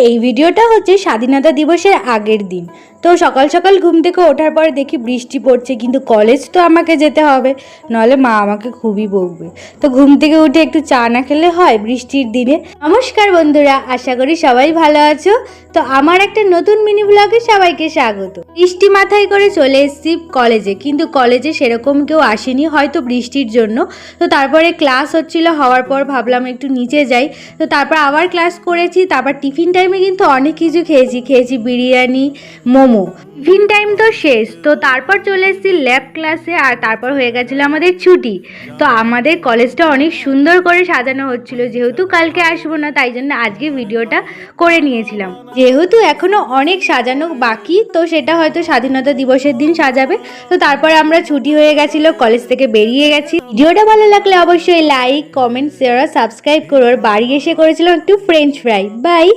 এই ভিডিওটা হচ্ছে স্বাধীনতা দিবসের আগের দিন। তো সকাল সকাল ঘুম থেকে ওঠার পর দেখি বৃষ্টি পড়ছে, কিন্তু কলেজ তো আমাকে যেতে হবে, নাহলে মা আমাকে খুবই বকবে। তো ঘুম থেকে উঠে একটু চা না খেলে হয় বৃষ্টির দিনে। নমস্কার বন্ধুরা, আশা করি সবাই ভালো আছো। তো আমার একটা নতুন মিনি ব্লগে সবাইকে স্বাগত। বৃষ্টি মাথায় করে চলে এসেছি কলেজে, কিন্তু কলেজে সেরকম কেউ আসেনি, হয়তো বৃষ্টির জন্য। তো তারপরে ক্লাস হচ্ছিল, হওয়ার পর ভাবলাম একটু নিচে যাই। তো তারপর আবার ক্লাস করেছি, তারপর টিফিন টাইমে কিন্তু অনেক কিছু খেয়েছি বিরিয়ানি, মোমো। টিফিন টাইম তো শেষ, তো তারপর চলে এসেছি ল্যাব ক্লাসে, আর তারপর হয়ে গেছিলো আমাদের ছুটি। তো আমাদের কলেজটা অনেক সুন্দর করে সাজানো হচ্ছিল, যেহেতু কালকে আসবো না তাই জন্য আজকে ভিডিওটা করে নিয়েছিলাম। যেহেতু এখনো অনেক সাজানো বাকি, তো সেটা হয়তো স্বাধীনতা দিবসের দিন সাজাবে। তো তারপর আমরা ছুটি হয়ে গেছিলো, কলেজ থেকে বেরিয়ে গেছি। ভিডিওটা ভালো লাগলে অবশ্যই লাইক, কমেন্ট, শেয়ার আর সাবস্ক্রাইব করো। আর বাড়ি এসে করেছিলাম একটু ফ্রেঞ্চ ফ্রাই। বাই।